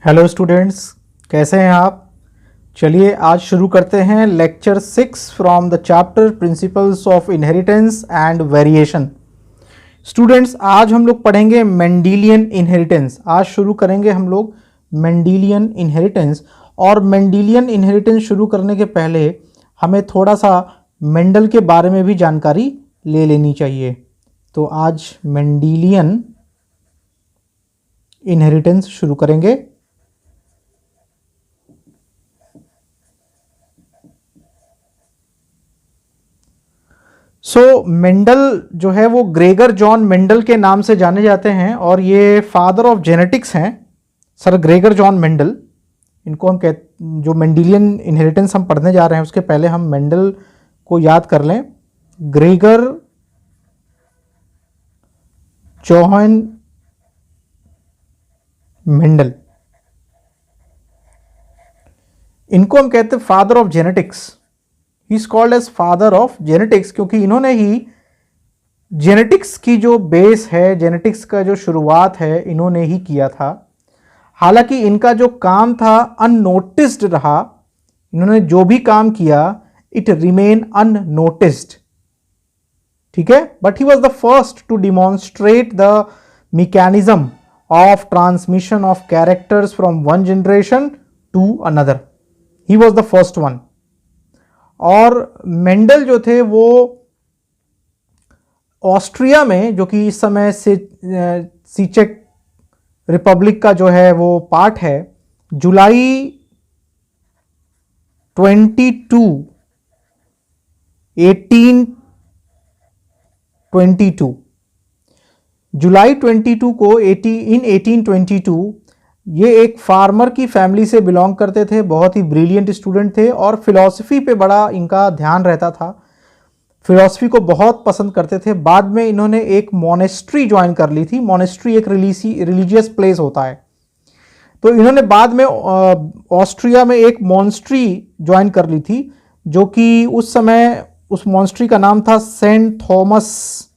Hello students, कैसे हैं आप। चलिए आज शुरू करते हैं lecture 6 from the chapter principles of inheritance and variation. Students आज हम लोग पढ़ेंगे मेंडेलियन इनहेरिटेंस। आज शुरू करेंगे हम लोग मेंडेलियन इनहेरिटेंस। और मेंडेलियन इनहेरिटेंस शुरू करने के पहले हमें थोड़ा सा मेंडल के बारे में भी जानकारी ले लेनी चाहिए। तो आज मेंडेलियन इनहेरिटेंस शुरू करेंगे। मेंडल जो है वो ग्रेगर जॉन मेंडल के नाम से जाने जाते हैं और ये फादर ऑफ जेनेटिक्स हैं, सर ग्रेगर जॉन मेंडल। इनको हम जो मेंडेलियन इनहेरिटेंस हम पढ़ने जा रहे हैं उसके पहले हम मेंडल को याद कर लें। ग्रेगर जॉन मेंडल, इनको हम कहते हैं father of genetics. He is called as father of genetics क्योंकि इन्होंने ही जेनेटिक्स की जो बेस है, जेनेटिक्स का जो शुरुआत है, इन्होंने ही किया था। हालांकि इनका जो काम था अननोटिस्ड रहा। इन्होंने जो भी काम किया इट रिमेन अननोटिस्ड, ठीक है। But he was the first to demonstrate the mechanism of transmission of characters from one generation to another. He was the first one. और मेंडल जो थे वो ऑस्ट्रिया में, जो कि इस समय से चेक रिपब्लिक का जो है वो पार्ट है, जुलाई 22 1822 जुलाई 22 को 1822 ये एक फार्मर की फैमिली से बिलोंग करते थे। बहुत ही ब्रिलियंट स्टूडेंट थे और फिलॉसफी पे बड़ा इनका ध्यान रहता था। फिलॉसफी को बहुत पसंद करते थे। बाद में इन्होंने एक मोनेस्ट्री ज्वाइन कर ली थी। मोनेस्ट्री एक रिलीजियस प्लेस होता है। तो इन्होंने बाद में ऑस्ट्रिया में एक मॉन्स्ट्री ज्वाइन कर ली थी, जो कि उस समय उस मॉन्स्ट्री का नाम था सेंट थॉमस।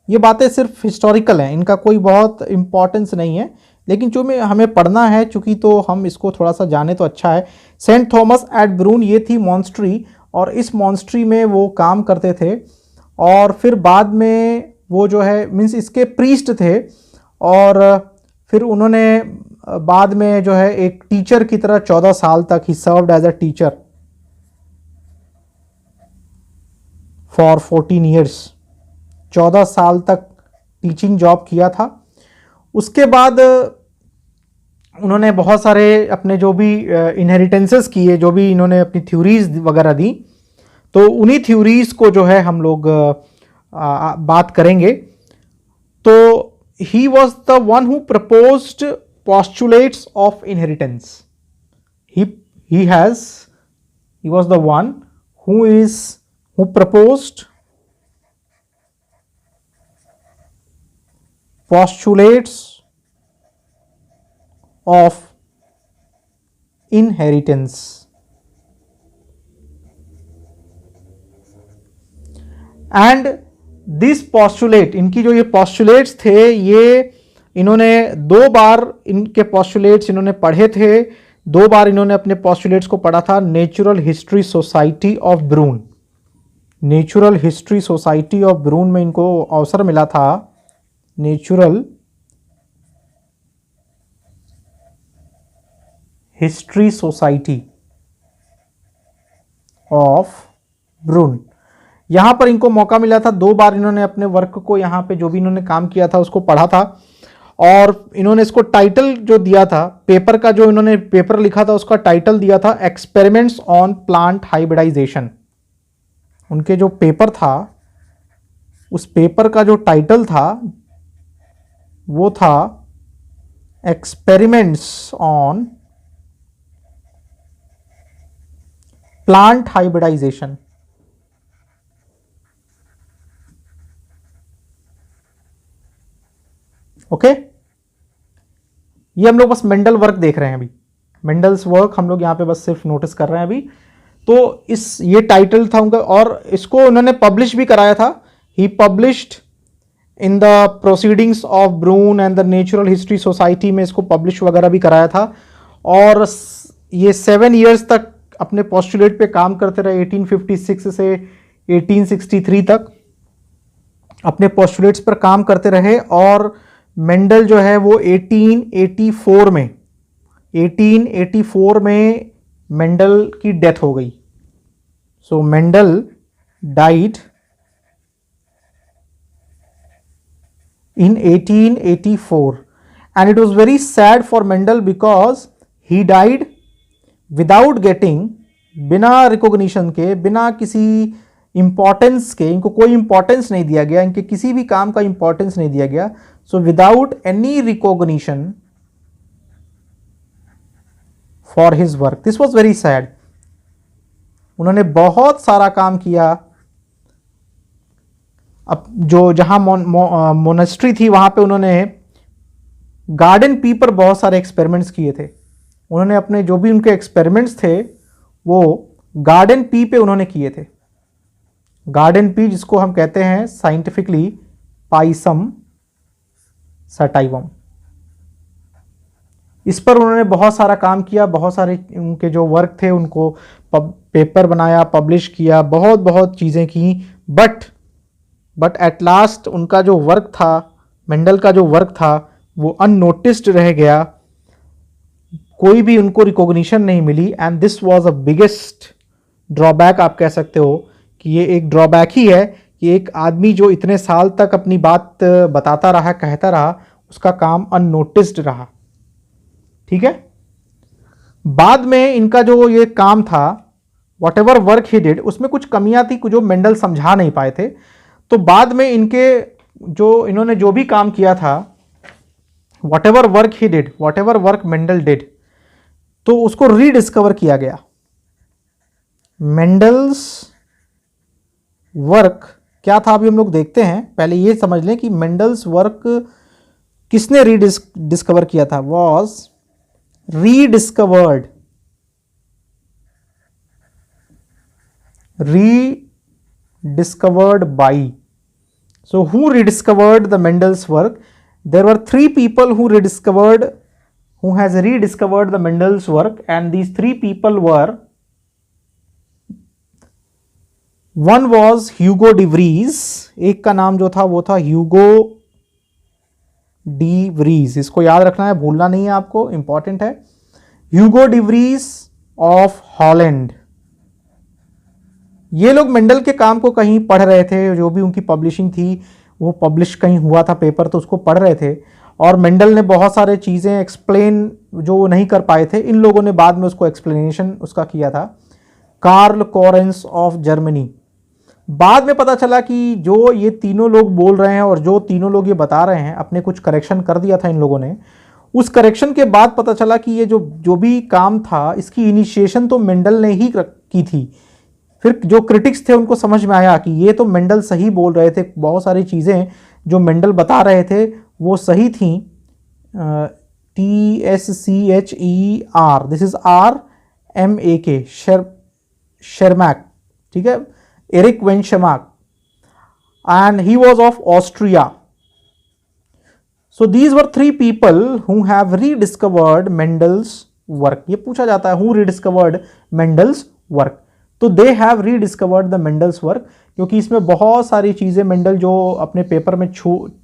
ये बातें सिर्फ हिस्टोरिकल हैं, इनका कोई बहुत इंपॉर्टेंस नहीं है, लेकिन जो में हमें पढ़ना है चूंकि, तो हम इसको थोड़ा सा जाने तो अच्छा है। सेंट थॉमस एट ब्रून ये थी मॉन्स्ट्री, और इस मॉन्स्ट्री में वो काम करते थे। और फिर बाद में वो जो है मीन्स इसके प्रीस्ट थे, और फिर उन्होंने बाद में जो है एक टीचर की तरह 14 साल तक he served as a teacher for 14 years. 14 साल तक टीचिंग जॉब किया था। उसके बाद उन्होंने बहुत सारे अपने जो भी इनहेरिटेंसेस किए, जो भी इन्होंने अपनी थ्योरीज वगैरह दी, तो उन्हीं थ्योरीज को जो है हम लोग बात करेंगे। तो ही was the one who proposed postulates of inheritance. He was the one who proposed postulates of inheritance. And this postulate, इनकी जो ये postulates थे, ये इन्होंने 2 बार इनके postulates इन्होंने पढ़े थे। 2 बार इन्होंने अपने postulates को पढ़ा था। Natural history society of Brunn, natural history society of Brunn में इनको अवसर मिला था। Natural history society of Brunn, यहां पर इनको मौका मिला था। 2 बार इन्होंने अपने वर्क को, यहां पे जो भी इन्होंने काम किया था उसको पढ़ा था। और इन्होंने इसको टाइटल जो दिया था, पेपर का जो इन्होंने पेपर लिखा था उसका टाइटल दिया था एक्सपेरिमेंट्स ऑन प्लांट हाइब्रिडाइजेशन। उनके जो पेपर था, उस पेपर का जो टाइटल था वो था experiments on plant hybridization. Okay, ये हम लोग बस मेंडल वर्क देख रहे हैं अभी। मेंडल्स वर्क हम लोग यहां पे बस सिर्फ नोटिस कर रहे हैं अभी। तो ये टाइटल था उनका, और इसको उन्होंने पब्लिश भी कराया था। He published in the proceedings of Brunn and the natural history society में इसको पब्लिश वगैरह भी कराया था। और ये 7 ईयर्स तक अपने पोस्टुलेट पे काम करते रहे, 1856 से 1863 तक अपने पोस्टुलेट्स पर काम करते रहे। और मेंडल जो है वो 1884 में मेंडल की डेथ हो गई। सो Mendel died in 1884 and it was very sad for Mendel because he died without getting, बिना रिकॉग्निशन के, बिना किसी इंपॉर्टेंस के, इनको कोई इंपॉर्टेंस नहीं दिया गया, इनके किसी भी काम का इंपॉर्टेंस नहीं दिया गया। So without any recognition for his work, this was very sad. उन्होंने बहुत सारा काम किया। अब जो जहां मोनेस्ट्री थी वहां पे उन्होंने गार्डन पी पर बहुत सारे एक्सपेरिमेंट्स किए थे। उन्होंने अपने जो भी उनके एक्सपेरिमेंट्स थे वो गार्डन पी पे उन्होंने किए थे। गार्डन पी जिसको हम कहते हैं साइंटिफिकली पाइसम सटाइवम, इस पर उन्होंने बहुत सारा काम किया। बहुत सारे उनके जो वर्क थे उनको पेपर बनाया, पब्लिश किया, बहुत बहुत चीज़ें की। बट एट लास्ट उनका जो वर्क था, मेंडल का जो वर्क था, वो अननोटिस्ड रह गया। कोई भी उनको रिकॉग्निशन नहीं मिली। And this was a biggest drawback, आप कह सकते हो कि ये एक ड्रॉबैक ही है कि एक आदमी जो इतने साल तक अपनी बात बताता रहा, कहता रहा, उसका काम अननोटिस्ड रहा। ठीक है। बाद में इनका जो ये काम था, what ever work he did, उसमें कुछ कमियां थी जो मेंडल समझा नहीं पाए थे। तो बाद में इन्होंने जो भी काम किया था, what ever work he did, what ever work Mendel did, तो उसको रीडिस्कवर किया गया। मेंडल्स वर्क क्या था अभी हम लोग देखते हैं। पहले ये समझ लें कि मेंडल्स वर्क किसने रीडिस्कवर किया था। Was rediscovered by. So who rediscovered the Mendel's work? There were 3 people who has rediscovered the Mendel's work, and these 3 people were, one was Hugo de Vries, एक का नाम जो था वो था ह्यूगो डी व्रीज, इसको याद रखना है, भूलना नहीं है आपको, इंपॉर्टेंट है। Hugo de Vries of Holland. ये लोग मेंडल के काम को कहीं पढ़ रहे थे, जो भी उनकी पब्लिशिंग थी वो पब्लिश कहीं हुआ था पेपर, तो उसको पढ़ रहे थे। और मेंडल ने बहुत सारे चीज़ें एक्सप्लेन जो नहीं कर पाए थे, इन लोगों ने बाद में उसको एक्सप्लेनेशन उसका किया था। Karl Correns of Germany. बाद में पता चला कि जो ये तीनों लोग बोल रहे हैं और जो तीनों लोग ये बता रहे हैं, अपने कुछ करेक्शन कर दिया था इन लोगों ने। उस करेक्शन के बाद पता चला कि ये जो भी काम था, इसकी इनिशिएशन तो मेंडल ने ही की थी। फिर जो क्रिटिक्स थे उनको समझ में आया कि ये तो मेंडल सही बोल रहे थे, बहुत सारी चीज़ें जो मेंडल बता रहे थे वो सही थी। TSCHER, this is RMAK, Tschermak, ठीक है, Erich von Tschermak, and he was of Austria. So these were 3 people who have rediscovered Mendel's work. ये पूछा जाता है हु रीडिस्कवर्ड मेंडल्स वर्क, तो they have rediscovered the Mendel's work, क्योंकि इसमें बहुत सारी चीज़ें मेंडल जो अपने पेपर में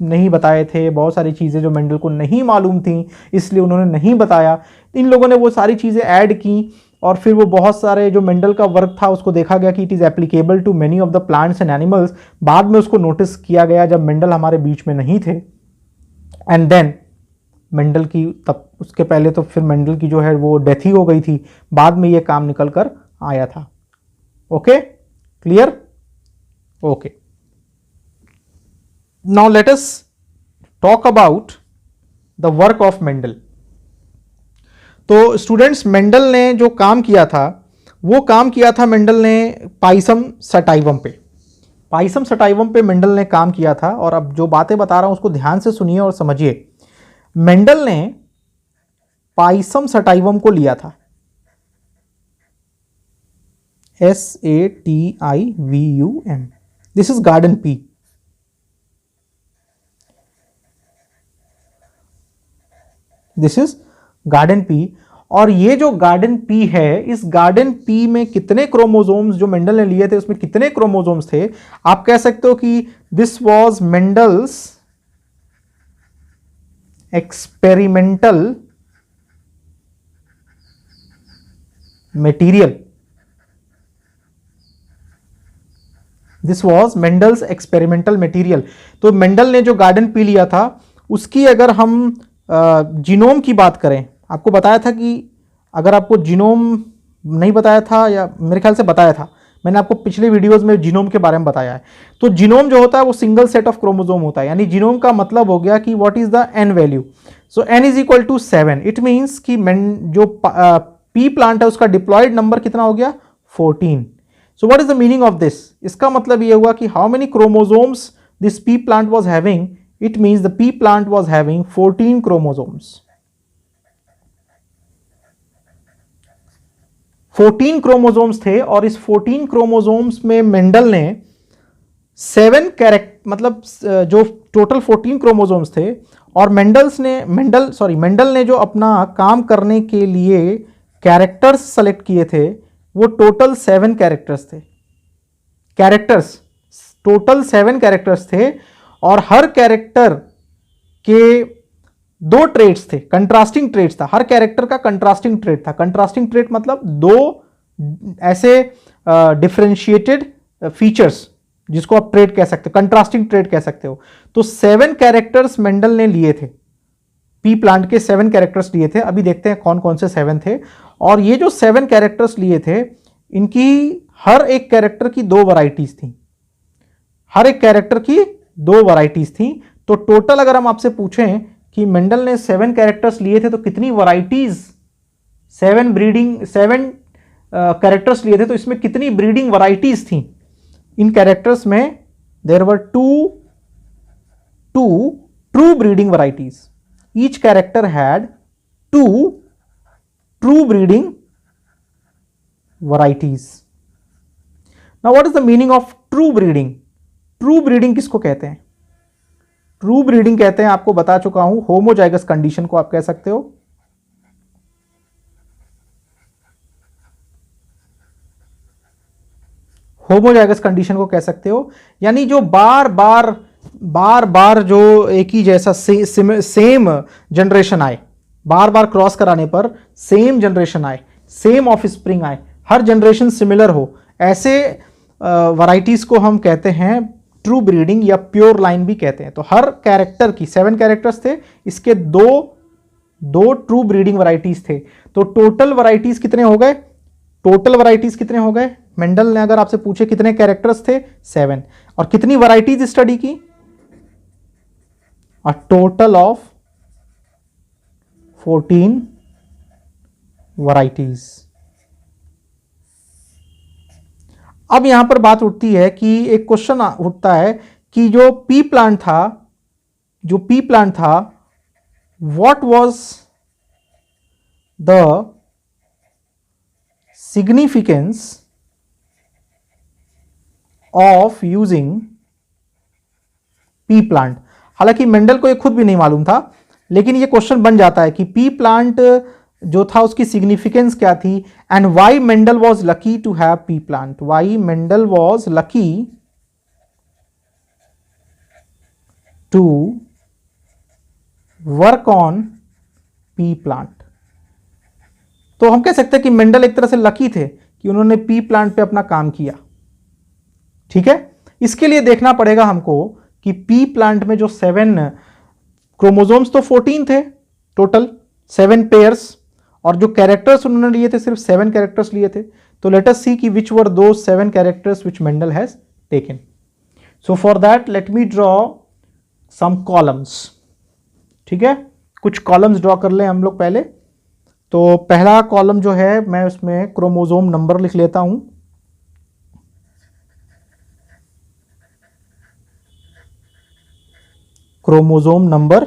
नहीं बताए थे, बहुत सारी चीज़ें जो मेंडल को नहीं मालूम थी, इसलिए उन्होंने नहीं बताया। इन लोगों ने वो सारी चीज़ें ऐड की, और फिर वो बहुत सारे जो मेंडल का वर्क था उसको देखा गया कि it is applicable to many of the plants and animals. बाद में उसको नोटिस किया गया जब मेंडल हमारे बीच में नहीं थे। एंड देन मेंडल की, तब उसके पहले तो फिर मेंडल की जो है वो डेथ ही हो गई थी, बाद में ये काम निकल कर आया था। Okay, clear? Okay, now let us talk about the work of Mendel. तो स्टूडेंट्स, मेंडल ने जो काम किया था वो काम किया था मेंडल ने पाइसम सटाइवम पे। पाइसम सटाइवम पे मेंडल ने काम किया था। और अब जो बातें बता रहा हूं उसको ध्यान से सुनिए और समझिए। मेंडल ने पाइसम सटाइवम को लिया था, SATIVUM, this is garden pea. This is garden pea. और ये जो गार्डन पी है, इस गार्डन पी में कितने क्रोमोसोम्स जो मेंडल ने लिए थे उसमें कितने क्रोमोसोम्स थे? आप कह सकते हो कि this was Mendel's experimental material. This was Mendel's experimental material. तो मेंडल ने जो गार्डन पी लिया था उसकी अगर हम जीनोम की बात करें, आपको बताया था कि अगर आपको जीनोम नहीं बताया था या मेरे ख्याल से बताया था, मैंने आपको पिछले वीडियोस में जीनोम के बारे में बताया है। तो जीनोम जो होता है वो सिंगल सेट ऑफ क्रोमोसोम होता है, यानी जीनोम का मतलब हो गया कि what is the N value. So N is equal to 7। It means कि जो पी प्लांट है उसका डिप्लॉयड नंबर कितना हो गया? 14। So what is the meaning of this? इसका मतलब ये हुआ कि how many chromosomes this P plant was having? It means the P plant was having 14 chromosomes. 14 chromosomes थे और इस 14 क्रोमोसोम्स में मेंडल ने 7 कैरेक्टर, मतलब जो टोटल 14 क्रोमोसोम्स थे, और मेंडल ने जो अपना काम करने के लिए कैरेक्टर्स सेलेक्ट किए थे वो टोटल 7 कैरेक्टर्स थे। कैरेक्टर्स टोटल 7 कैरेक्टर्स थे और हर कैरेक्टर के 2 ट्रेट्स थे, कंट्रास्टिंग ट्रेट्स था। हर कैरेक्टर का कंट्रास्टिंग ट्रेट था। कंट्रास्टिंग ट्रेट मतलब 2 ऐसे डिफरेंशिएटेड फीचर्स जिसको आप ट्रेट कह सकते हो, कंट्रास्टिंग ट्रेट कह सकते हो। तो 7 कैरेक्टर्स मेंडल ने लिए थे, पी प्लांट के 7 कैरेक्टर्स लिए थे। अभी देखते हैं कौन कौन से 7 थे। और ये जो 7 कैरेक्टर्स लिए थे, इनकी हर एक कैरेक्टर की 2 वैरायटीज थी। हर एक कैरेक्टर की 2 वैरायटीज थी। तो टोटल अगर हम आपसे पूछें कि मेंडल ने 7 कैरेक्टर्स लिए थे तो कितनी वैरायटीज, 7 कैरेक्टर्स लिए थे तो इसमें कितनी ब्रीडिंग वैरायटीज थी? इन कैरेक्टर्स में there were 2 true breeding varieties. Each character had 2 true breeding varieties. Now what is the meaning of true breeding? True breeding किसको कहते हैं? ट्रू ब्रीडिंग कहते हैं, आपको बता चुका हूं, होमोजाइगस कंडीशन को आप कह सकते हो। होमोजाइगस कंडीशन को कह सकते हो, यानी जो बार बार जो एक ही जैसा सेम जनरेशन आए, बार बार क्रॉस कराने पर सेम जनरेशन आए, सेम ऑफस्प्रिंग आए, हर जनरेशन सिमिलर हो, ऐसे वैरायटीज को हम कहते हैं ट्रू ब्रीडिंग या प्योर लाइन भी कहते हैं। तो हर कैरेक्टर की 7 कैरेक्टर्स थे, इसके दो ट्रू ब्रीडिंग वैरायटीज थे। तो टोटल वैरायटीज कितने हो गए? टोटल वैरायटीज कितने हो गए? मेंडल ने अगर आपसे पूछे कितने कैरेक्टर्स थे? 7। और कितनी वैरायटीज स्टडी की? A total of 14 varieties. अब यहां पर बात उठती है कि एक क्वेश्चन उठता है कि जो पी प्लांट था, what was the significance of using P plant. हालांकि मेंडल को ये खुद भी नहीं मालूम था, लेकिन ये क्वेश्चन बन जाता है कि पी प्लांट जो था उसकी सिग्निफिकेंस क्या थी, and why Mendel was lucky to have pea plant. Why Mendel was lucky to work on pea plant. तो हम कह सकते हैं कि मेंडल एक तरह से लकी थे कि उन्होंने पी प्लांट पे अपना काम किया। ठीक है, इसके लिए देखना पड़ेगा हमको कि पी प्लांट में जो 7 क्रोमोसोम्स, तो 14 थे टोटल, 7 पेयर्स, और जो कैरेक्टर्स उन्होंने लिए थे सिर्फ 7 कैरेक्टर्स लिए थे। तो लेट अस सी कि विच वर दो 7 characters which Mendel has taken. So for that let me draw some columns. ठीक है, कुछ कॉलम्स ड्रॉ कर लें हम लोग पहले। तो पहला कॉलम जो है मैं उसमें क्रोमोसोम नंबर लिख लेता हूं। Chromosome number.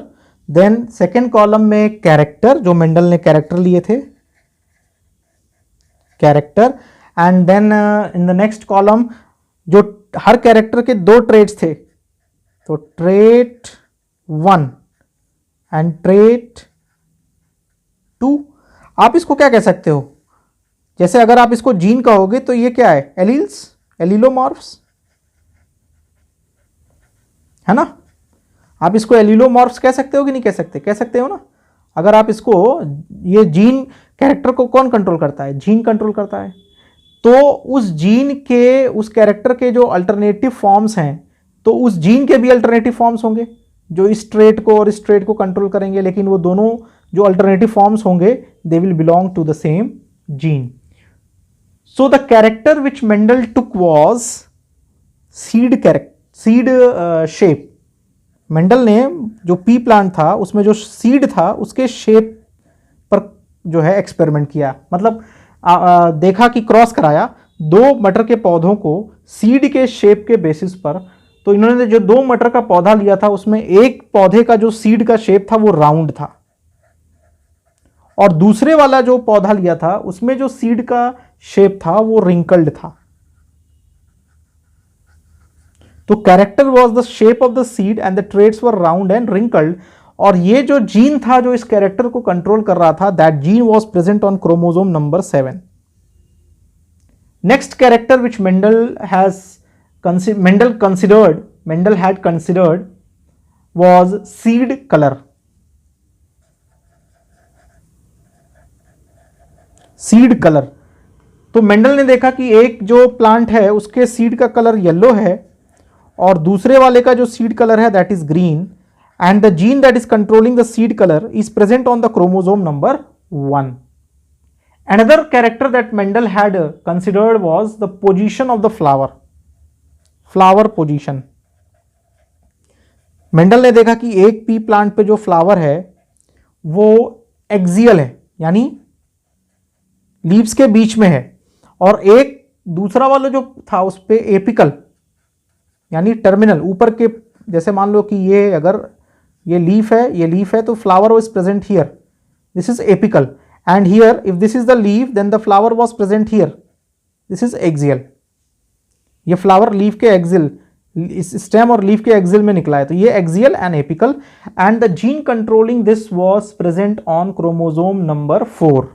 Then second column में कैरेक्टर, जो मेंडल ने कैरेक्टर लिए थे, character. And then in the next column जो हर कैरेक्टर के 2 ट्रेट्स थे, तो ट्रेट 1 एंड ट्रेट 2। आप इसको क्या कह सकते हो, जैसे अगर आप इसको जीन कहोगे तो ये क्या है, एलील्स, एलिलोमॉर्फ्स, है ना। आप इसको एलिलोमॉर्फ्स कह सकते हो कि नहीं कह सकते, कह सकते हो ना। अगर आप इसको, ये जीन कैरेक्टर को कौन कंट्रोल करता है, जीन कंट्रोल करता है, तो उस जीन के, उस कैरेक्टर के जो अल्टरनेटिव फॉर्म्स हैं, तो उस जीन के भी अल्टरनेटिव फॉर्म्स होंगे जो इस ट्रेट को और इस ट्रेट को कंट्रोल करेंगे, लेकिन वो दोनों जो अल्टरनेटिव फॉर्म्स होंगे they will belong to the same gene. So the character which Mendel took was seed shape. Mendel ने जो पी प्लांट था उसमें जो सीड था उसके शेप पर जो है एक्सपेरिमेंट किया, मतलब देखा कि क्रॉस कराया दो मटर के पौधों को सीड के शेप के बेसिस पर। तो इन्होंने जो दो मटर का पौधा लिया था उसमें एक पौधे का जो सीड का शेप था वो राउंड था, और दूसरे वाला जो पौधा लिया था उसमें जो सीड का शेप था वो रिंकल्ड था। तो character was the shape of the seed and the traits were round and wrinkled. और ये जो जीन था जो इस कैरेक्टर को कंट्रोल कर रहा था, that gene was present on chromosome number 7। Next character which Mendel had considered was seed color. Seed colour. तो मेंडल ने देखा कि एक जो प्लांट है उसके सीड का कलर येलो है और दूसरे वाले का जो सीड कलर है that is green, and the gene that is controlling the seed colour is present on the chromosome number 1. Another character that Mendel had considered was the position of the flower position. Mendel ने देखा कि एक P plant पे जो flower है वो axial है, यानी लीव्स के बीच में है, और एक दूसरा वाला जो था उस पे एपिकल यानी टर्मिनल ऊपर के, जैसे मान लो कि ये अगर ये लीफ है तो flower was present here, this is apical, and here if this is the leaf then the flower was present here, this is axial. ये फ्लावर लीफ के एक्सिल, इस स्टेम और लीफ के एक्सिल में निकला है, तो ये axial and apical, and the gene controlling this was present on chromosome number 4.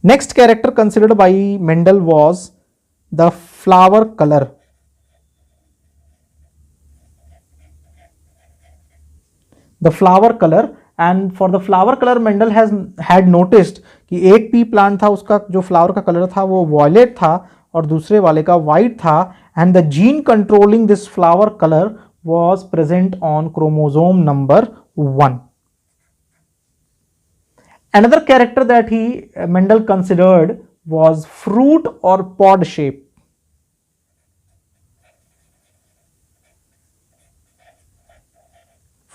Next character considered bye Mendel was the flower colour. The flower colour, and for the flower colour Mendel had noticed कि एक P plant था उसका जो flower का colour था वो violet था और दूसरे वाले का वाइट था, and the gene controlling this flower colour was present on chromosome number 1. Another character that Mendel considered was fruit or pod shape.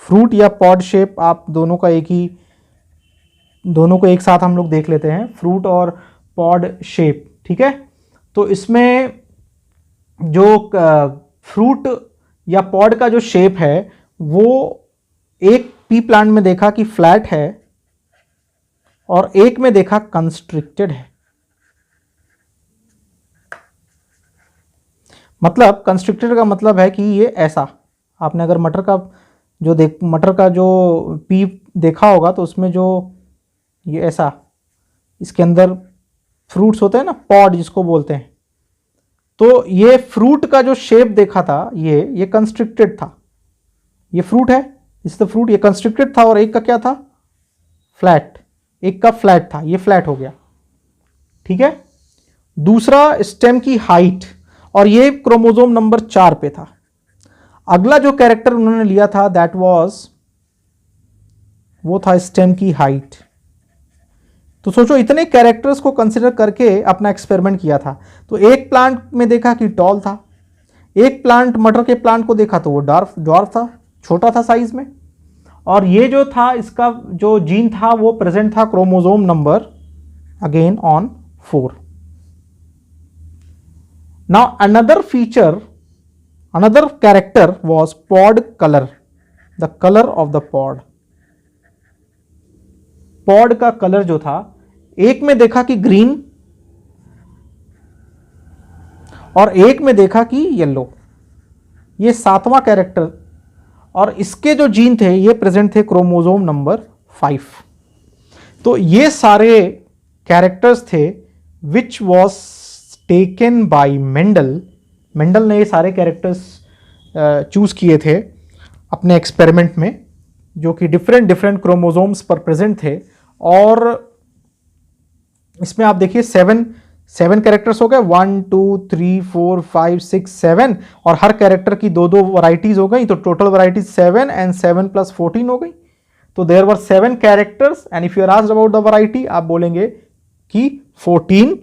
Fruit या पॉड शेप, आप दोनों को एक साथ हम लोग देख लेते हैं, फ्रूट और पॉड शेप, ठीक है। तो इसमें जो फ्रूट या पॉड का जो शेप है वो एक पी प्लांट में देखा कि फ्लैट है और एक में देखा कंस्ट्रिक्टेड है। मतलब कंस्ट्रिक्टेड का मतलब है कि ये ऐसा, आपने अगर मटर का जो पी देखा होगा तो उसमें जो ये ऐसा इसके अंदर फ्रूट्स होते हैं ना, पॉड जिसको बोलते हैं, तो ये फ्रूट का जो शेप देखा था ये कंस्ट्रिक्टेड था। ये फ्रूट है, इस द फ्रूट, ये कंस्ट्रिक्टेड था, और एक का क्या था, फ्लैट, एक का फ्लैट था, ये फ्लैट हो गया, ठीक है। दूसरा स्टेम की हाइट, और ये क्रोमोसोम नंबर 4 पे था। अगला जो कैरेक्टर उन्होंने लिया था दैट वाज, वो था स्टेम की हाइट। तो सोचो इतने कैरेक्टर्स को कंसिडर करके अपना एक्सपेरिमेंट किया था। तो एक प्लांट में देखा कि टॉल था, एक प्लांट मटर के प्लांट को देखा तो वो डॉर्फ था, छोटा था साइज में, और ये जो था इसका जो जीन था वो प्रेजेंट था chromosome number again on 4. Now another character was pod color, the color of the pod. Pod का कलर जो था, एक में देखा कि ग्रीन और एक में देखा कि येलो, ये 7वां कैरेक्टर, और इसके जो जीन थे ये प्रेजेंट थे क्रोमोसोम नंबर 5. तो ये सारे कैरेक्टर्स थे which was taken by Mendel. Mendel ने ये सारे कैरेक्टर्स चूज किए थे अपने एक्सपेरिमेंट में, जो कि डिफरेंट डिफरेंट क्रोमोसोम्स पर प्रेजेंट थे। और इसमें आप देखिए सेवन कैरेक्टर्स हो गए, 1 2 3 4 5 6 7, और हर कैरेक्टर की दो दो वराइटीज हो गई, तो टोटल वराइटीज 7 एंड 7 + 14 हो गई। तो there were 7 characters and if you are asked about the variety, आप बोलेंगे कि 14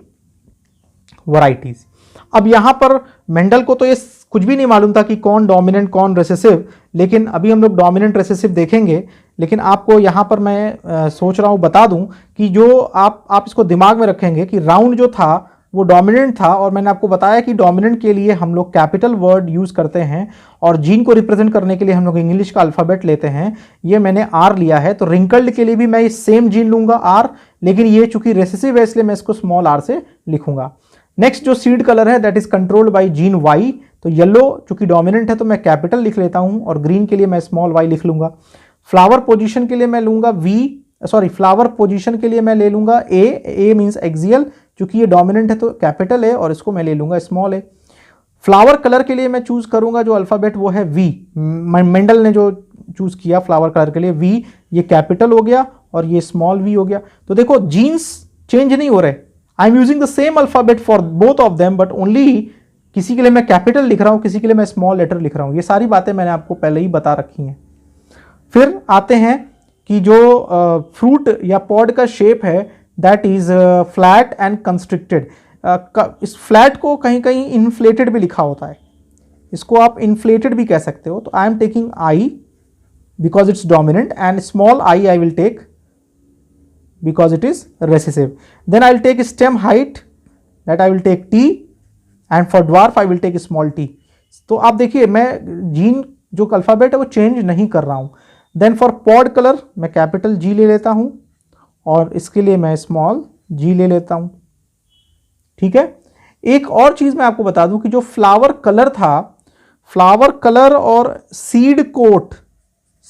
वराइटीज। अब यहां पर मेंडल को तो ये कुछ भी नहीं मालूम था कि कौन डोमिनेंट कौन रिसेसिव, लेकिन अभी हम लोग डोमिनेंट रिसेसिव देखेंगे। लेकिन आपको यहां पर मैं सोच रहा हूं बता दूं कि जो आप इसको दिमाग में रखेंगे कि राउंड जो था वो डोमिनेंट था, और मैंने आपको बताया कि डोमिनेंट के लिए हम लोग कैपिटल वर्ड यूज करते हैं, और जीन को रिप्रेजेंट करने के लिए हम लोग इंग्लिश का अल्फाबेट लेते हैं। ये मैंने आर लिया है, तो रिंकल्ड के लिए भी मैं सेम जीन लूंगा आर, लेकिन ये चूंकि रेसेसिव है इसलिए मैं इसको स्मॉल आर से लिखूंगा। नेक्स्ट जो सीड कलर है that is controlled by gene Y, तो येलो चूंकि डोमिनेंट है तो मैं कैपिटल लिख लेता हूं, और ग्रीन के लिए मैं स्मॉल वाई लिख लूंगा। फ्लावर पोजीशन के लिए मैं लूंगा फ्लावर पोजीशन के लिए मैं ले लूंगा ए मींस एक्सियल, चूंकि ये डोमिनेंट है तो कैपिटल है, और इसको मैं ले लूंगा स्मॉल ए। फ्लावर कलर के लिए मैं चूज करूंगा जो अल्फाबेट वो है वी, मेंडल ने जो चूज किया फ्लावर कलर के लिए वी, ये कैपिटल हो गया और ये स्मॉल वी हो गया। तो देखो जीन्स चेंज नहीं हो रहे, I am using the same alphabet for both of them, but only किसी के लिए मैं कैपिटल लिख रहा हूं, किसी के लिए मैं स्मॉल लेटर लिख रहा हूं। ये सारी बातें मैंने आपको पहले ही बता रखी हैं। फिर आते हैं कि जो फ्रूट या पॉड का शेप है that is flat and constricted. इस फ्लैट को कहीं कहीं इन्फ्लेटेड भी लिखा होता है, इसको आप इन्फ्लेटेड भी कह सकते हो। तो I am taking I because it's dominant, and small I will take because it is recessive. Then I will take stem height, that I will take T, and for dwarf I will take small t. तो आप देखिए मैं gene जो alphabet है वो change नहीं कर रहा हूं। देन फॉर पॉड कलर मैं कैपिटल G ले लेता हूं, और इसके लिए मैं स्मॉल g ले लेता हूं। ठीक है, एक और चीज मैं आपको बता दूं कि जो फ्लावर कलर था, फ्लावर कलर और सीड कोट,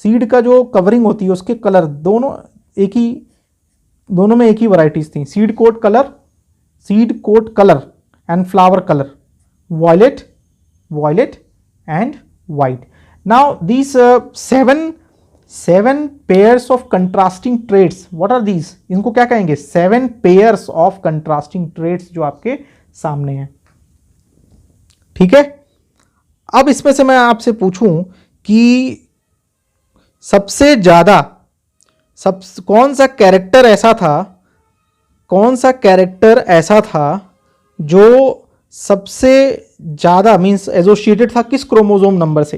सीड का जो कवरिंग होती है उसके कलर दोनों में एक ही वराइटीज थी। Seed coat colour and flower colour, violet and white. Now these seven pairs of contrasting traits, what are these? इनको क्या कहेंगे? 7 पेयर्स ऑफ कंट्रास्टिंग ट्रेड्स जो आपके सामने हैं। ठीक है, अब इसमें से मैं आपसे पूछूं कि सबसे ज्यादा कौन सा कैरेक्टर ऐसा था जो सबसे ज्यादा मींस एसोसिएटेड था किस क्रोमोसोम नंबर से?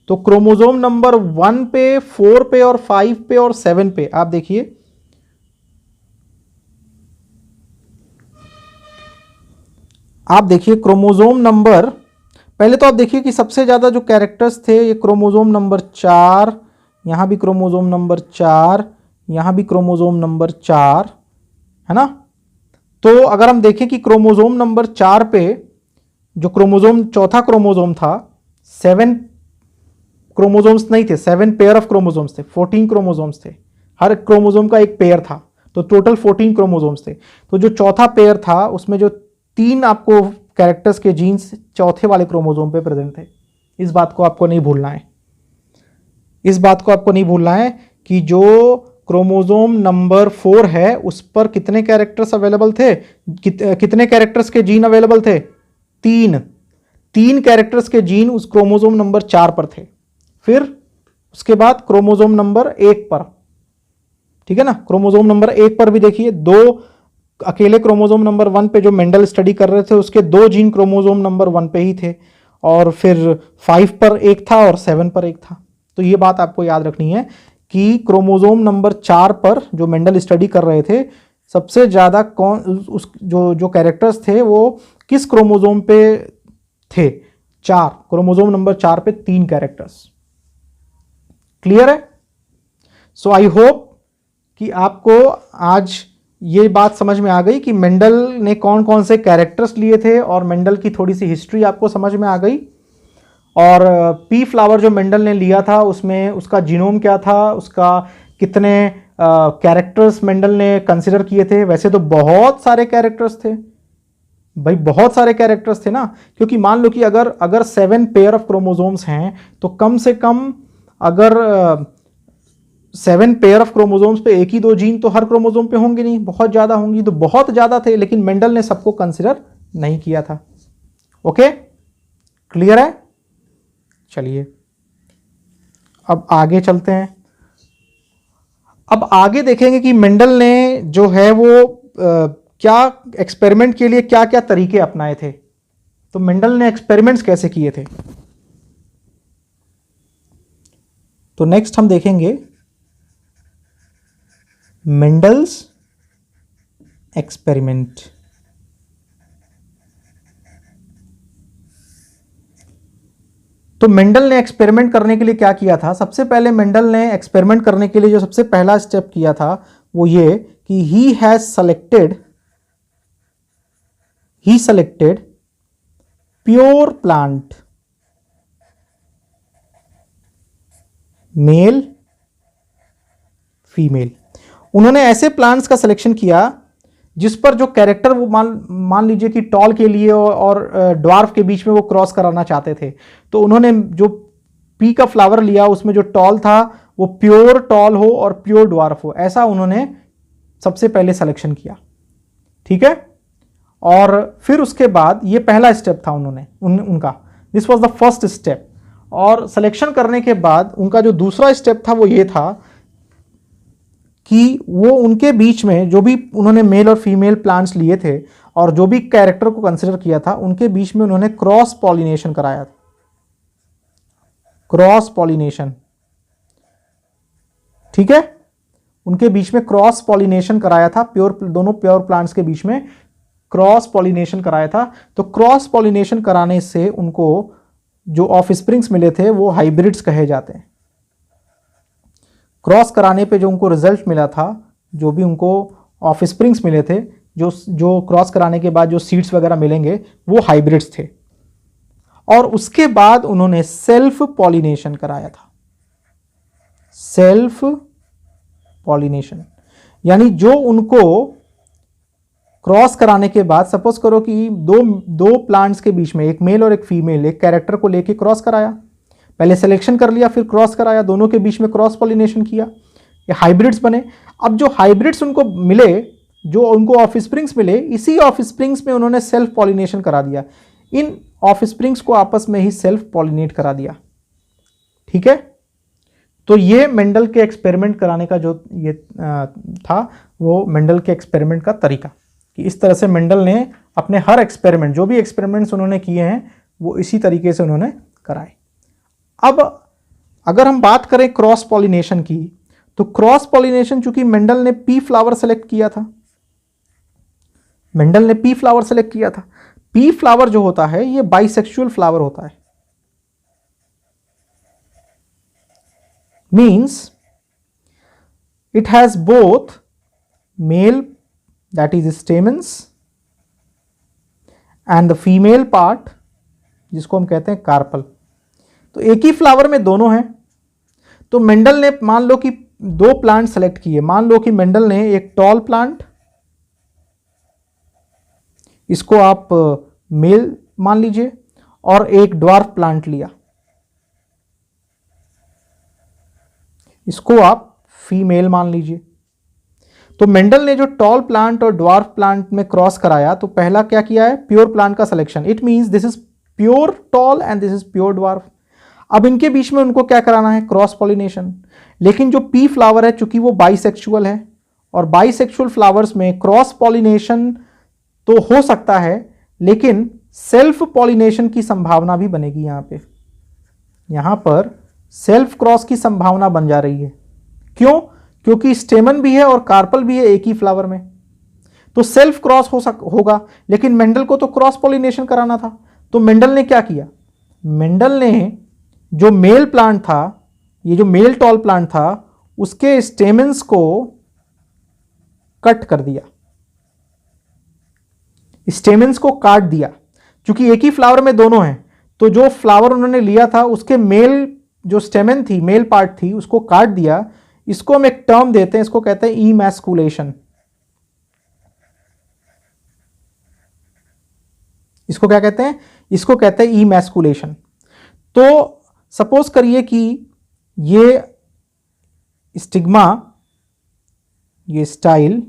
तो क्रोमोसोम नंबर 1 पे, 4 पे और 5 पे और 7 पे आप देखिए, क्रोमोसोम नंबर, पहले तो आप देखिए कि सबसे ज्यादा जो कैरेक्टर्स थे ये क्रोमोसोम नंबर 4, यहां भी क्रोमोसोम नंबर 4, यहां भी क्रोमोसोम नंबर 4 है ना। तो अगर हम देखें कि क्रोमोसोम नंबर 4 पे जो चौथा क्रोमोसोम था, 7 क्रोमोसोम्स नहीं थे, 7 पेयर ऑफ क्रोमोसोम्स थे, 14 क्रोमोसोम्स थे, हर क्रोमोसोम का एक पेयर था, तो टोटल 14 क्रोमोसोम्स थे। तो जो चौथा पेयर था उसमें जो 3 आपको कैरेक्टर्स के जीन्स चौथे वाले क्रोमोसोम पे प्रेजेंट थे। इस बात को आपको नहीं भूलना है कि जो क्रोमोसोम नंबर 4 है उस पर कितने कैरेक्टर्स अवेलेबल थे, कितने कैरेक्टर्स के जीन अवेलेबल थे? 3 कैरेक्टर्स के जीन उस क्रोमोसोम नंबर 4 पर थे। फिर उसके बाद क्रोमोसोम नंबर 1 पर, ठीक है ना, क्रोमोसोम नंबर 1 पर भी देखिए 2 अकेले क्रोमोसोम नंबर 1 पे जो मेंडल स्टडी कर रहे थे उसके 2 जीन क्रोमोसोम नंबर 1 पे ही थे, और फिर 5 पर एक था और 7 पर एक था। तो ये बात आपको याद रखनी है कि क्रोमोसोम नंबर 4 पर जो मेंडल स्टडी कर रहे थे सबसे ज्यादा जो कैरेक्टर्स थे वो किस क्रोमोसोम पे थे? 4, क्रोमोसोम नंबर 4 पे 3 कैरेक्टर्स। क्लियर है? सो आई होप कि आपको आज ये बात समझ में आ गई कि मेंडल ने कौन कौन से कैरेक्टर्स लिए थे, और मेंडल की थोड़ी सी हिस्ट्री आपको समझ में आ गई। और पी फ्लावर जो मेंडल ने लिया था उसमें उसका जीनोम क्या था, उसका कितने कैरेक्टर्स मेंडल ने कंसिडर किए थे? वैसे तो बहुत सारे कैरेक्टर्स थे भाई, बहुत सारे कैरेक्टर्स थे ना, क्योंकि मान लो कि अगर 7 पेयर ऑफ क्रोमोसोम्स हैं तो कम से कम अगर 7 पेयर ऑफ क्रोमोसोम्स पे एक ही 2 जीन तो हर क्रोमोसोम पे होंगे नहीं, बहुत ज़्यादा होंगी, तो बहुत ज़्यादा थे, लेकिन मेंडल ने सबको कंसिडर नहीं किया था। ओके, क्लियर है? चलिए अब आगे चलते हैं। अब आगे देखेंगे कि मेंडल ने जो है वो क्या एक्सपेरिमेंट के लिए क्या क्या तरीके अपनाए थे। तो मेंडल ने एक्सपेरिमेंट्स कैसे किए थे, तो नेक्स्ट हम देखेंगे मेंडल्स एक्सपेरिमेंट। तो मेंडल ने एक्सपेरिमेंट करने के लिए क्या किया था? सबसे पहले मेंडल ने एक्सपेरिमेंट करने के लिए जो सबसे पहला स्टेप किया था वो ये कि ही selected pure plant, male female. उन्होंने ऐसे प्लांट्स का सिलेक्शन किया जिस पर जो कैरेक्टर वो मान लीजिए कि टॉल के लिए और ड्वार्फ के बीच में वो क्रॉस कराना चाहते थे, तो उन्होंने जो पी का फ्लावर लिया उसमें जो टॉल था वो प्योर टॉल हो और प्योर ड्वार्फ हो, ऐसा उन्होंने सबसे पहले सिलेक्शन किया। ठीक है, और फिर उसके बाद ये पहला स्टेप था उनका, this was the first step. और सिलेक्शन करने के बाद उनका जो दूसरा स्टेप था वो ये था कि वो उनके बीच में जो भी उन्होंने मेल और फीमेल प्लांट्स लिए थे और जो भी कैरेक्टर को कंसिडर किया था उनके बीच में उन्होंने क्रॉस पॉलिनेशन कराया था। क्रॉस पॉलिनेशन, ठीक है, उनके बीच में क्रॉस पॉलिनेशन कराया था, दोनों प्योर प्लांट्स के बीच में क्रॉस पॉलिनेशन कराया था। तो क्रॉस पॉलिनेशन कराने से उनको जो ऑफस्प्रिंग्स मिले थे वो हाइब्रिड्स कहे जाते हैं। क्रॉस कराने पे जो उनको रिजल्ट मिला था, जो भी उनको ऑफस्प्रिंग्स मिले थे, जो क्रॉस कराने के बाद जो सीड्स वगैरह मिलेंगे वो हाइब्रिड्स थे। और उसके बाद उन्होंने सेल्फ पॉलिनेशन कराया था। सेल्फ पॉलिनेशन यानी जो उनको क्रॉस कराने के बाद, सपोज करो कि दो प्लांट्स के बीच में एक मेल और एक फीमेल एक कैरेक्टर को लेके क्रॉस कराया, पहले सिलेक्शन कर लिया फिर क्रॉस कराया, दोनों के बीच में क्रॉस पॉलिनेशन किया, ये हाइब्रिड्स बने। अब जो हाइब्रिड्स उनको मिले, जो उनको ऑफस्प्रिंग्स मिले, इसी ऑफस्प्रिंग्स में उन्होंने सेल्फ पॉलिनेशन करा दिया, इन ऑफस्प्रिंग्स को आपस में ही सेल्फ पॉलिनेट करा दिया। ठीक है, तो ये मेंडल के एक्सपेरिमेंट कराने का जो ये था वो मेंडल के एक्सपेरिमेंट का तरीका, कि इस तरह से मेंडल ने अपने हर एक्सपेरिमेंट, जो भी एक्सपेरिमेंट्स उन्होंने किए हैं वो इसी तरीके से उन्होंने कराए। अब अगर हम बात करें क्रॉस पॉलिनेशन की, तो क्रॉस पॉलिनेशन चूंकि मेंडल ने पी फ्लावर सेलेक्ट किया था, मेंडल ने पी फ्लावर सेलेक्ट किया था। पी फ्लावर जो होता है ये बाइसेक्सुअल फ्लावर होता है, means it has both male that is stamens and the female part जिसको हम कहते हैं कार्पल। तो एक ही फ्लावर में दोनों हैं। तो मेंडल ने मान लो कि 2 प्लांट सेलेक्ट किए, मान लो कि मेंडल ने एक टॉल प्लांट, इसको आप मेल मान लीजिए, और एक ड्वार्फ प्लांट लिया, इसको आप फीमेल मान लीजिए। तो मेंडल ने जो टॉल प्लांट और ड्वार्फ प्लांट में क्रॉस कराया, तो पहला क्या किया है, प्योर प्लांट का selection. It means this is pure tall and this is pure dwarf. अब इनके बीच में उनको क्या कराना है, क्रॉस पॉलिनेशन। लेकिन जो पी फ्लावर है चूंकि वो बाइसेक्सुअल है, और बाइसेक्सुअल फ्लावर्स में क्रॉस पॉलिनेशन तो हो सकता है, लेकिन सेल्फ पॉलिनेशन की संभावना भी बनेगी। यहां पर सेल्फ क्रॉस की संभावना बन जा रही है। क्यों? क्योंकि स्टेमन भी है और कार्पल भी है एक ही फ्लावर में, तो सेल्फ क्रॉस होगा, लेकिन मेंडल को तो क्रॉस पॉलिनेशन कराना था। तो मेंडल ने क्या किया, मेंडल ने जो मेल प्लांट था, ये जो मेल टॉल प्लांट था, उसके स्टेमन्स को कट कर दिया, स्टेमन्स को काट दिया। क्योंकि एक ही फ्लावर में दोनों हैं, तो जो फ्लावर उन्होंने लिया था उसके मेल जो स्टेमन थी, मेल पार्ट थी, उसको काट दिया। इसको हम एक टर्म देते हैं, इसको कहते हैं इमैस्कुलेशन। इसको क्या कहते हैं? इसको कहते हैं इमैस्कुलेशन। तो सपोज करिए कि ये स्टिग्मा, ये स्टाइल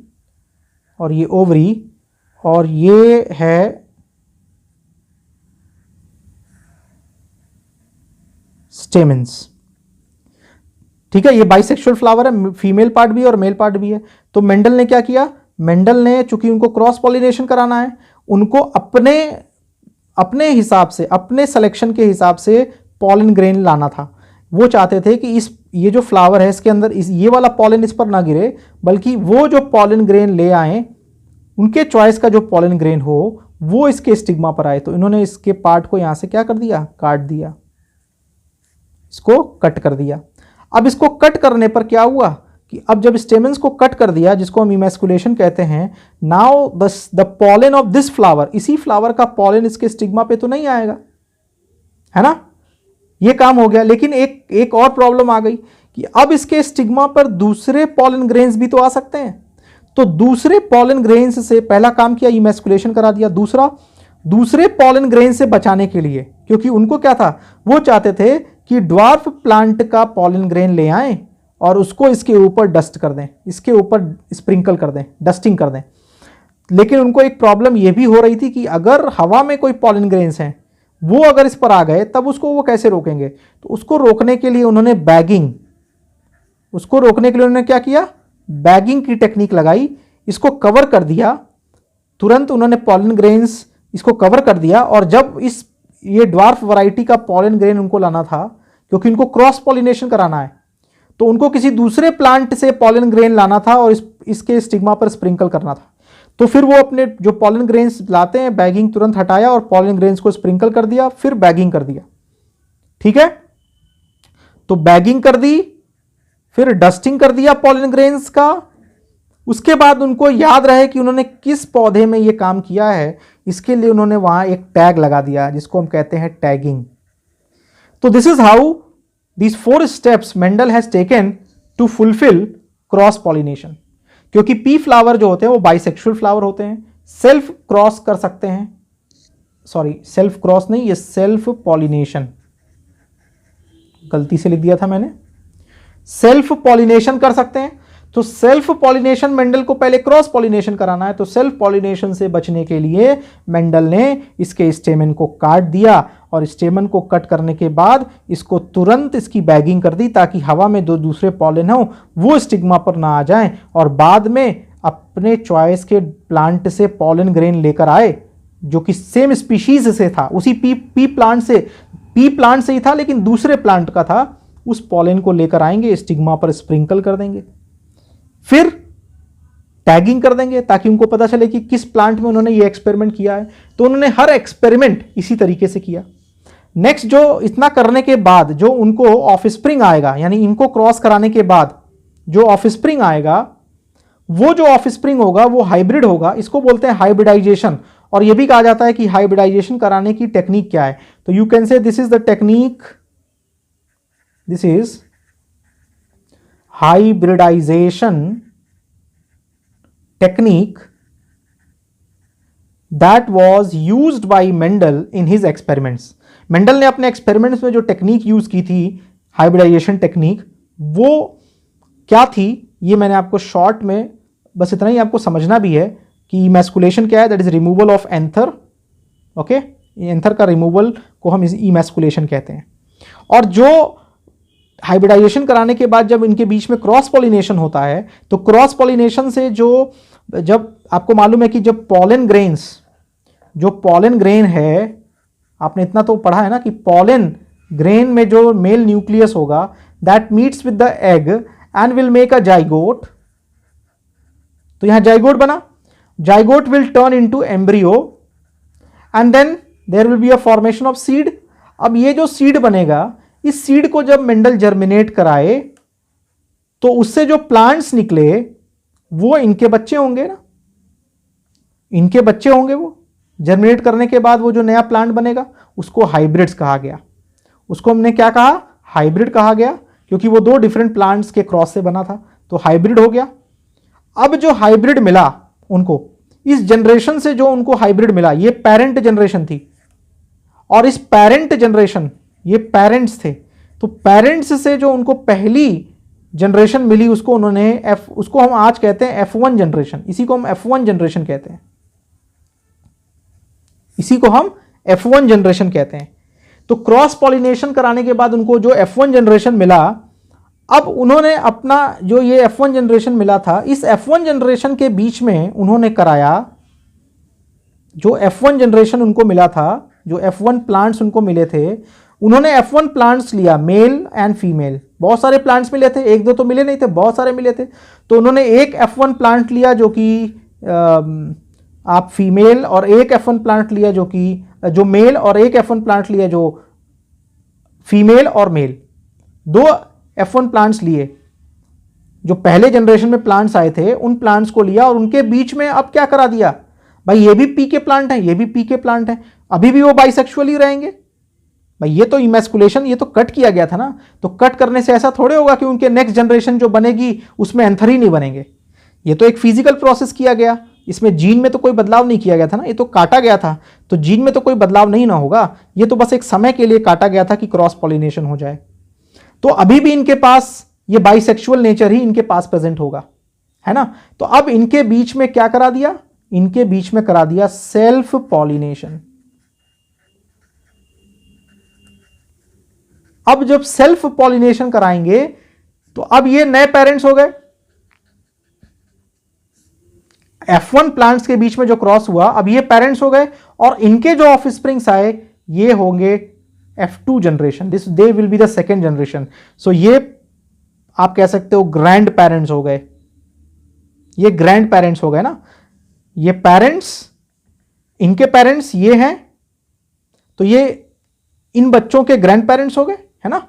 और ये ओवरी और ये है स्टेमेंस। ठीक है, ये बाइसेक्सुअल फ्लावर है, फीमेल पार्ट भी है और मेल पार्ट भी है। तो मेंडल ने क्या किया? मेंडल ने, चूंकि उनको क्रॉस पॉलिनेशन कराना है, उनको अपने हिसाब से, अपने सिलेक्शन के हिसाब से पॉलन ग्रेन लाना था। वो चाहते थे कि ये जो फ्लावर है इसके अंदर ये वाला पॉलन इस पर ना गिरे, बल्कि वो जो पॉलन ग्रेन ले आए, उनके चॉइस का जो पॉलन ग्रेन हो वो इसके स्टिग्मा पर आए। तो इन्होंने इसके पार्ट को यहां से क्या कर दिया? काट दिया, इसको कट कर दिया। अब इसको कट करने पर क्या हुआ कि अब जब स्टेमेंस को कट कर दिया, जिसको हम इमैस्कुलेशन कहते हैं, now the pollen of this flower, इसी फ्लावर का पॉलन इसके स्टिग्मा पे तो नहीं आएगा, है ना? ये काम हो गया। लेकिन एक और प्रॉब्लम आ गई कि अब इसके स्टिग्मा पर दूसरे पॉलन ग्रेन्स भी तो आ सकते हैं। तो दूसरे पॉलन ग्रेन्स से पहला काम किया, इमैस्कुलेशन करा दिया। दूसरे पॉलन ग्रेन से बचाने के लिए, क्योंकि उनको क्या था, वो चाहते थे कि ड्वार्फ प्लांट का पॉलन ग्रेन ले आएं और उसको इसके ऊपर डस्ट कर दें, इसके ऊपर स्प्रिंकल कर दें, डस्टिंग कर दें। लेकिन उनको एक प्रॉब्लम यह भी हो रही थी कि अगर हवा में कोई पॉलन ग्रेन्स हैं, वो अगर इस पर आ गए तब उसको वो कैसे रोकेंगे? तो उसको रोकने के लिए उन्होंने क्या किया? बैगिंग की टेक्निक लगाई। इसको कवर कर दिया, तुरंत उन्होंने पॉलन ग्रेन्स इसको कवर कर दिया। और जब ये ड्वार्फ वैरायटी का पॉलन ग्रेन उनको लाना था, क्योंकि उनको क्रॉस पॉलिनेशन कराना है, तो उनको किसी दूसरे प्लांट से पॉलन ग्रेन लाना था और इसके स्टिग्मा पर स्प्रिंकल करना था। तो फिर वो अपने जो पॉलन ग्रेन्स लाते हैं, बैगिंग तुरंत हटाया और पॉलन ग्रेन्स को स्प्रिंकल कर दिया, फिर बैगिंग कर दिया। ठीक है, तो बैगिंग कर दी, फिर डस्टिंग कर दिया पॉलन ग्रेन्स का। उसके बाद उनको याद रहे कि उन्होंने किस पौधे में ये काम किया है, इसके लिए उन्होंने वहां एक टैग लगा दिया, जिसको हम कहते हैं टैगिंग। तो this is how these 4 steps Mendel has taken to fulfil cross pollination. क्योंकि पी फ्लावर जो होते हैं वो बाइसेक्सुअल फ्लावर होते हैं, सेल्फ क्रॉस कर सकते हैं, सॉरी सेल्फ क्रॉस नहीं, ये सेल्फ पॉलिनेशन, गलती से लिख दिया था मैंने, सेल्फ पॉलिनेशन कर सकते हैं। तो सेल्फ पॉलिनेशन, मेंडल को पहले क्रॉस पॉलिनेशन कराना है, तो सेल्फ पॉलिनेशन से बचने के लिए मेंडल ने इसके स्टेमन को काट दिया और स्टेमन को कट करने के बाद इसको तुरंत इसकी बैगिंग कर दी, ताकि हवा में जो दूसरे पॉलन हो वो स्टिग्मा पर ना आ जाएं और बाद में अपने चॉइस के प्लांट से पॉलन ग्रेन लेकर आए, जो कि सेम स्पीशीज से था, उसी पी प्लांट से ही था, लेकिन दूसरे प्लांट का था। उस पॉलन को लेकर आएंगे, स्टिग्मा पर स्प्रिंकल कर देंगे, फिर टैगिंग कर देंगे, ताकि उनको पता चले कि किस प्लांट में उन्होंने ये एक्सपेरिमेंट किया है। तो उन्होंने हर एक्सपेरिमेंट इसी तरीके से किया। नेक्स्ट, जो इतना करने के बाद जो उनको ऑफस्प्रिंग आएगा, यानी इनको क्रॉस कराने के बाद जो ऑफस्प्रिंग आएगा, वो जो ऑफस्प्रिंग होगा वो हाइब्रिड होगा। इसको बोलते हैं हाइब्रिडाइजेशन। और यह भी कहा जाता है कि हाइब्रिडाइजेशन कराने की टेक्निक क्या है। तो you can say this is the technique, this is hybridization technique that was used by Mendel in his experiments. Mendel ने अपने एक्सपेरिमेंट्स में जो टेक्निक यूज की थी, हाइब्रिडाइजेशन टेक्निक, वो क्या थी, ये मैंने आपको शॉर्ट में बस इतना ही आपको समझना भी है कि इमैस्कुलेशन क्या है। That is removal of anther. Okay, anther का रिमूवल को हम इमैस्कुलेशन कहते हैं। और जो हाइब्रिडाइजेशन कराने के बाद जब इनके बीच में क्रॉस पॉलिनेशन होता है, तो क्रॉस पॉलिनेशन से जब आपको मालूम है कि जब पॉलन ग्रेन है, आपने इतना तो पढ़ा है ना कि पॉलन ग्रेन में जो मेल न्यूक्लियस होगा, that meets with the egg and will make a zygote. तो यहां जाइगोट बना, zygote will turn into embryo and then there will be a formation of seed. अब ये जो सीड बनेगा, इस सीड को जब मेंडल जर्मिनेट कराए, तो उससे जो प्लांट्स निकले वो इनके बच्चे होंगे ना, इनके बच्चे होंगे। वो जर्मिनेट करने के बाद वो जो नया प्लांट बनेगा उसको हाइब्रिड्स कहा गया। उसको हमने क्या कहा? हाइब्रिड कहा गया। क्योंकि वो 2 डिफरेंट प्लांट्स के क्रॉस से बना था, तो हाइब्रिड हो गया। अब जो हाइब्रिड मिला उनको, इस जनरेशन से जो उनको हाइब्रिड मिला, ये पेरेंट जनरेशन थी, और इस पेरेंट जनरेशन, ये पेरेंट्स थे, तो पेरेंट्स से जो उनको पहली जनरेशन मिली उसको उन्होंने उसको हम आज कहते हैं F1 जनरेशन। इसी को हम F1 जनरेशन कहते हैं, इसी को हम F1 जनरेशन कहते हैं। तो क्रॉस पॉलिनेशन कराने के बाद उनको जो F1 जनरेशन मिला, अब उन्होंने अपना जो ये F1 जनरेशन मिला था, इस F1 जनरेशन के बीच में उन्होंने कराया, जो F1 जनरेशन उनको मिला था, जो F1 प्लांट्स उनको मिले थे, उन्होंने F1 प्लांट्स लिया, मेल एंड फीमेल। बहुत सारे प्लांट्स मिले थे, 1-2 तो मिले नहीं थे, बहुत सारे मिले थे। तो उन्होंने एक F1 प्लांट लिया जो कि आप फीमेल, और एक F1 प्लांट लिया जो मेल, और एक F1 प्लांट लिया जो फीमेल और मेल। 2 F1 प्लांट्स लिए, जो पहले जनरेशन में प्लांट्स आए थे उन प्लांट्स को लिया, और उनके बीच में अब क्या करा दिया, भाई ये भी पी के प्लांट है, ये भी पी के प्लांट है, अभी भी वो बाइसेक्सुअल ही रहेंगे। भाई ये तो इमैस्कुलेशन, ये तो कट किया गया था ना, तो कट करने से ऐसा थोड़े होगा कि उनके नेक्स्ट जनरेशन जो बनेगी उसमें एंथर ही नहीं बनेंगे। ये तो एक फिजिकल प्रोसेस किया गया, इसमें जीन में तो कोई बदलाव नहीं किया गया था ना, ये तो काटा गया था, तो जीन में तो कोई बदलाव नहीं ना होगा, ये तो बस एक समय के लिए काटा गया था कि क्रॉस पॉलिनेशन हो जाए। तो अभी भी इनके पास ये बाइसेक्सुअल नेचर ही इनके पास प्रेजेंट होगा, है ना। तो अब इनके बीच में क्या करा दिया, इनके बीच में करा दिया सेल्फ पॉलिनेशन। अब जब सेल्फ पॉलिनेशन कराएंगे तो अब ये नए पेरेंट्स हो गए। F1 प्लांट्स के बीच में जो क्रॉस हुआ, अब ये पेरेंट्स हो गए, और इनके जो ऑफस्प्रिंग्स आए ये होंगे F2 generation, this they will be the second generation. So ये आप कह सकते हो ग्रैंड पेरेंट्स हो गए, ये ग्रैंड पेरेंट्स हो गए ना। ये पेरेंट्स, इनके पेरेंट्स ये हैं, तो ये इन बच्चों के ग्रैंड पेरेंट्स हो गए, है ना।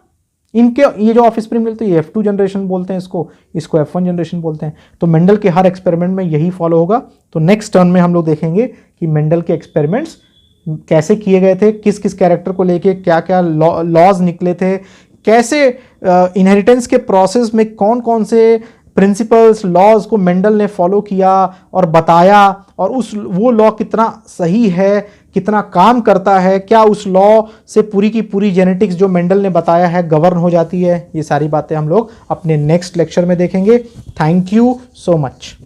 इनके ये जो ऑफस्प्रिंग मिलते हैं, ये F2 जनरेशन बोलते हैं इसको F1 जनरेशन बोलते हैं। तो मेंडल के हर एक्सपेरिमेंट में यही फॉलो होगा। तो नेक्स्ट टर्न में हम लोग देखेंगे कि मेंडल के एक्सपेरिमेंट्स कैसे किए गए थे, किस किस कैरेक्टर को लेके क्या क्या लॉज निकले थे, कैसे इनहेरिटेंस के प्रोसेस में कौन कौन से प्रिंसिपल्स, लॉज को मेंडल ने फॉलो किया और बताया, और वो लॉ कितना सही है, कितना काम करता है, क्या उस लॉ से पूरी की पूरी जेनेटिक्स जो मेंडल ने बताया है गवर्न हो जाती है। ये सारी बातें हम लोग अपने नेक्स्ट लेक्चर में देखेंगे। Thank you so much.